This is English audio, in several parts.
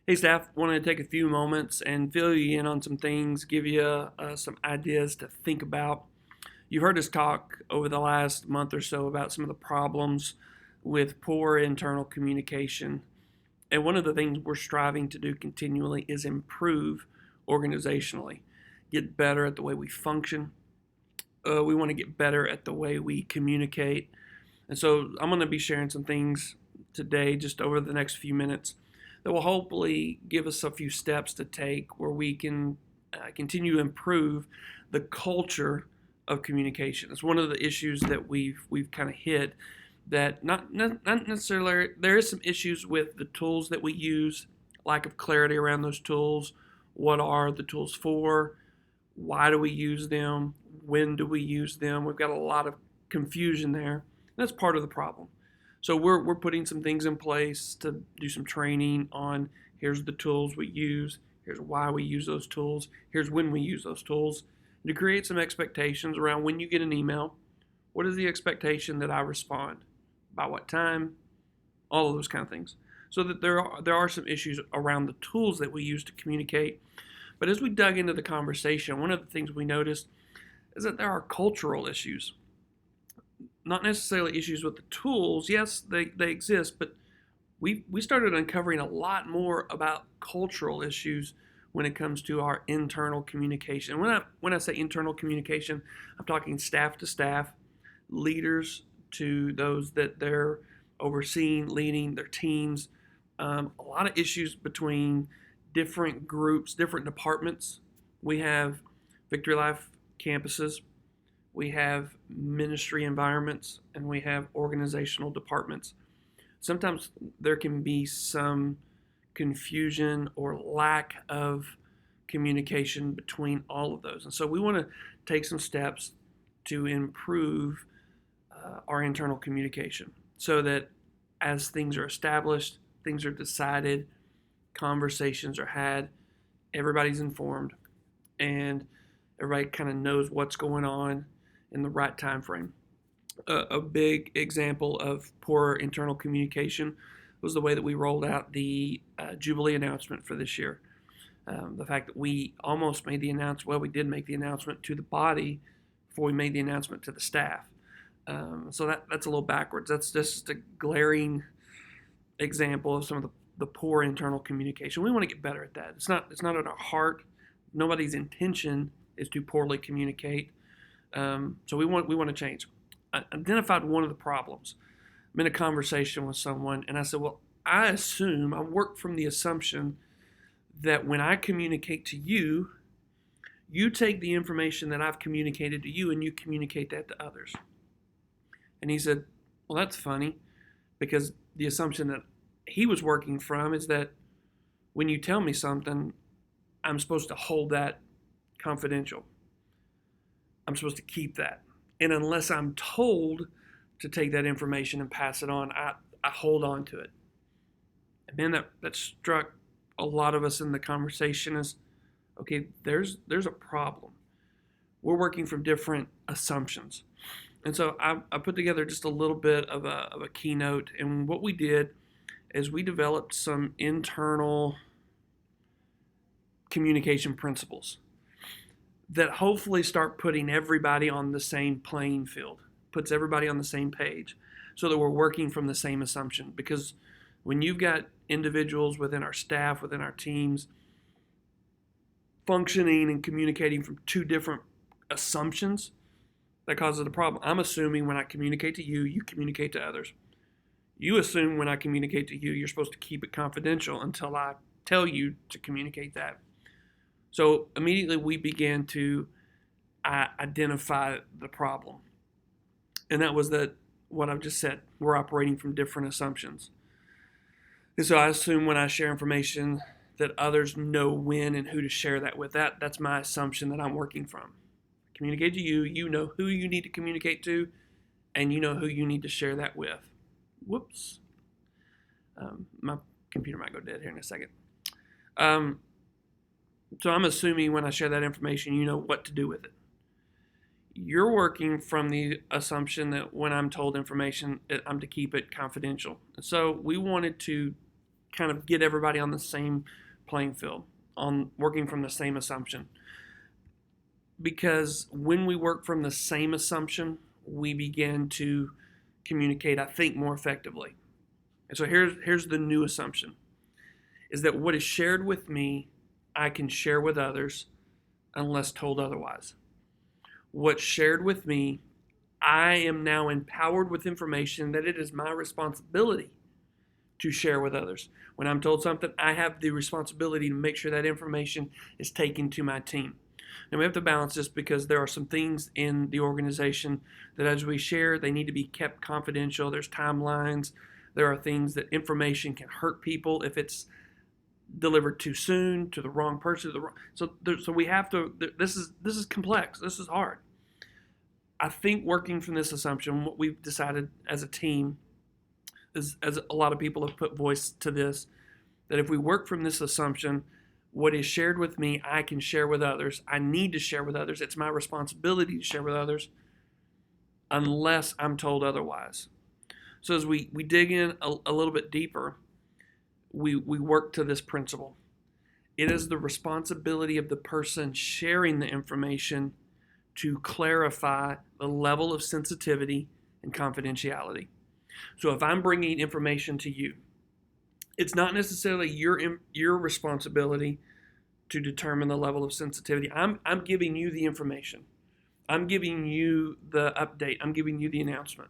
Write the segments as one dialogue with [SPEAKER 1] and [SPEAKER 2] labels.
[SPEAKER 1] Hey, staff, wanted to take a few moments and fill you in on some things, give you some ideas to think about. You've heard us talk over the last month or so about some of the problems with poor internal communication. And one of the things we're striving to do continually is improve organizationally, get better at the way we function. We want to get better at the way we communicate. And so I'm going to be sharing some things today, just over the next few minutes, that will hopefully give us a few steps to take where we can continue to improve the culture of communication. It's one of the issues that we've kind of hit. That not necessarily, there is some issues with the tools that we use, lack of clarity around those tools. What are the tools for? Why do we use them? When do we use them? We've got a lot of confusion there. That's part of the problem. So we're putting some things in place to do some training on here's the tools we use, here's why we use those tools, here's when we use those tools, to create some expectations around when you get an email. What is the expectation that I respond? By what time? All of those kind of things. So that there are some issues around the tools that we use to communicate. But as we dug into the conversation, one of the things we noticed is that there are cultural issues. Not necessarily issues with the tools. Yes, they exist, but we started uncovering a lot more about cultural issues when it comes to our internal communication. When I say internal communication, I'm talking staff to staff, leaders to those that they're overseeing, leading their teams. A lot of issues between different groups, different departments. We have Victory Life campuses, we have ministry environments, and we have organizational departments. Sometimes there can be some confusion or lack of communication between all of those. And so we want to take some steps to improve our internal communication so that as things are established, things are decided, conversations are had, everybody's informed, and everybody kind of knows what's going on in the right time frame. A big example of poor internal communication was the way that we rolled out the Jubilee announcement for this year. The fact that we almost made the announcement, well, we did make the announcement to the body before we made the announcement to the staff. So that's a little backwards. That's just a glaring example of some of the poor internal communication. We want to get better at that. It's not in our heart. Nobody's intention is to poorly communicate. So we want to change. I identified one of the problems. I'm in a conversation with someone, and I said, "Well, I work from the assumption that when I communicate to you, you take the information that I've communicated to you and you communicate that to others." And he said, "Well, that's funny, because the assumption that he was working from is that when you tell me something, I'm supposed to hold that confidential. I'm supposed to keep that. And unless I'm told to take that information and pass it on, I hold on to it." And man, that struck a lot of us in the conversation as, okay, there's a problem. We're working from different assumptions. And so I put together just a little bit of a keynote. And what we did is we developed some internal communication principles that hopefully start putting everybody on the same playing field, puts everybody on the same page, so that we're working from the same assumption. Because when you've got individuals within our staff, within our teams, functioning and communicating from two different assumptions, that causes a problem. I'm assuming when I communicate to you, you communicate to others. You assume when I communicate to you, you're supposed to keep it confidential until I tell you to communicate that. So immediately we began to identify the problem. And that was that what I've just said, we're operating from different assumptions. And so I assume when I share information that others know when and who to share that with. That's my assumption that I'm working from. Communicate to you, you know who you need to communicate to, and you know who you need to share that with. Whoops. My computer might go dead here in a second. So I'm assuming when I share that information, you know what to do with it. You're working from the assumption that when I'm told information, I'm to keep it confidential. So we wanted to kind of get everybody on the same playing field, on working from the same assumption. Because when we work from the same assumption, we begin to communicate, I think, more effectively. And so here's the new assumption, is that what is shared with me, I can share with others unless told otherwise. What's shared with me, I am now empowered with information that it is my responsibility to share with others. When I'm told something, I have the responsibility to make sure that information is taken to my team. Now we have to balance this because there are some things in the organization that as we share, they need to be kept confidential. There's timelines. There are things that information can hurt people if it's delivered too soon to the wrong person. So we have to. This is complex. This is hard. I think working from this assumption, what we've decided as a team, is, as a lot of people have put voice to this, that if we work from this assumption, what is shared with me, I can share with others. I need to share with others. It's my responsibility to share with others unless I'm told otherwise. So as we dig in a little bit deeper, we work to this principle. It is the responsibility of the person sharing the information to clarify the level of sensitivity and confidentiality. So if I'm bringing information to you, it's not necessarily your responsibility to determine the level of sensitivity. I'm giving you the information. I'm giving you the update. I'm giving you the announcement.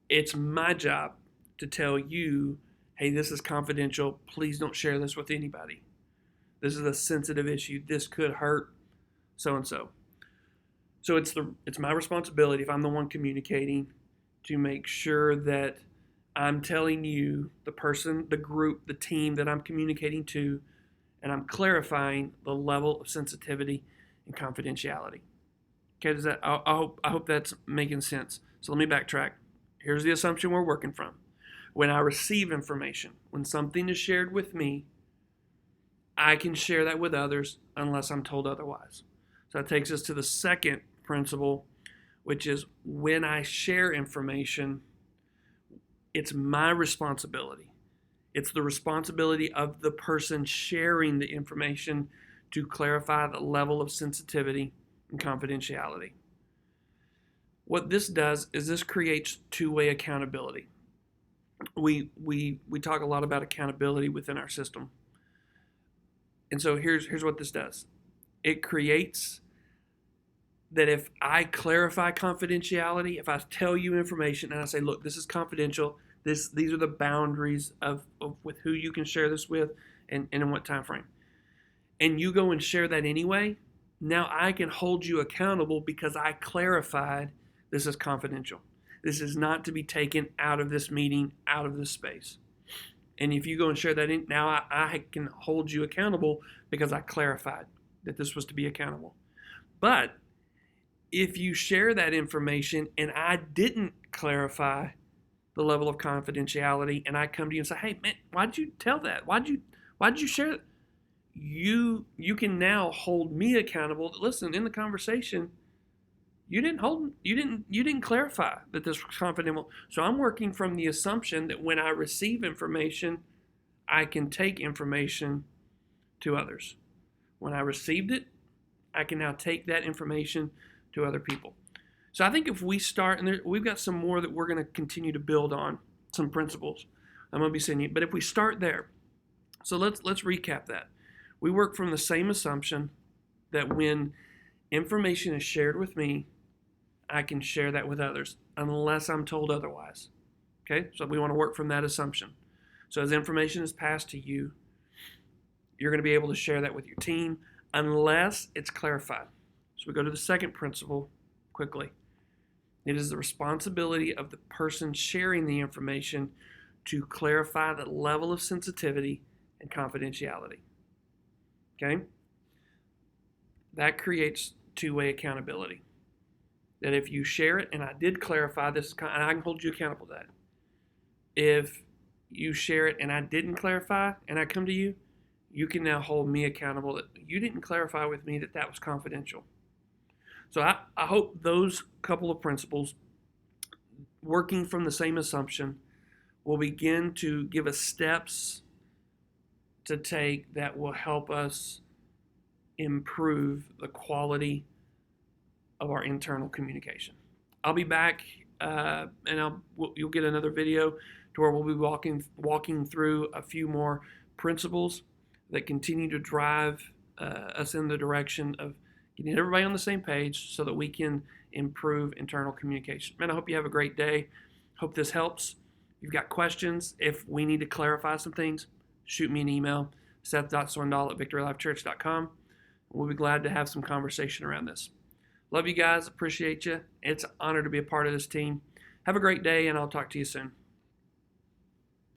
[SPEAKER 1] It's my job to tell you, hey, this is confidential. Please don't share this with anybody. This is a sensitive issue. This could hurt so-and-so. So it's my responsibility, if I'm the one communicating, to make sure that I'm telling you, the person, the group, the team that I'm communicating to, and I'm clarifying the level of sensitivity and confidentiality. Okay, does that? I hope that's making sense. So let me backtrack. Here's the assumption we're working from. When I receive information, when something is shared with me, I can share that with others unless I'm told otherwise. So that takes us to the second principle, which is when I share information, it's my responsibility. It's the responsibility of the person sharing the information to clarify the level of sensitivity and confidentiality. What this does is this creates two-way accountability. We talk a lot about accountability within our system. And so here's what this does. It creates that if I clarify confidentiality, if I tell you information and I say, look, this is confidential, these are the boundaries of with who you can share this with and in what time frame, and you go and share that anyway, now I can hold you accountable because I clarified this is confidential. This is not to be taken out of this meeting, out of this space. And if you go and share that in, now I can hold you accountable because I clarified that this was to be accountable. But if you share that information and I didn't clarify the level of confidentiality, and I come to you and say, hey man, why'd you tell that? Why'd you share it? You can now hold me accountable. Listen, in the conversation, you didn't clarify that this was confidential. So I'm working from the assumption that when I receive information, I can take information to others. When I received it, I can now take that information to other people. So I think if we start, and we've got some more that we're going to continue to build on, some principles I'm going to be sending you. But if we start there, so let's recap that. We work from the same assumption that when information is shared with me, I can share that with others unless I'm told otherwise. Okay, so we want to work from that assumption. So as information is passed to you, you're going to be able to share that with your team unless it's clarified. So we go to the second principle quickly. It is the responsibility of the person sharing the information to clarify the level of sensitivity and confidentiality. Okay? That creates two-way accountability. That if you share it, and I did clarify this, and I can hold you accountable to that. If you share it and I didn't clarify, and I come to you, you can now hold me accountable that you didn't clarify with me that that was confidential. So I hope those couple of principles, working from the same assumption, will begin to give us steps to take that will help us improve the quality of our internal communication. I'll be back, and you'll get another video to where we'll be walking through a few more principles that continue to drive us in the direction of getting everybody on the same page so that we can improve internal communication. Man, I hope you have a great day. Hope this helps. If you've got questions, if we need to clarify some things, shoot me an email, seth.swindoll@victorylifechurch.com. We'll be glad to have some conversation around this. Love you guys. Appreciate you. It's an honor to be a part of this team. Have a great day, and I'll talk to you soon.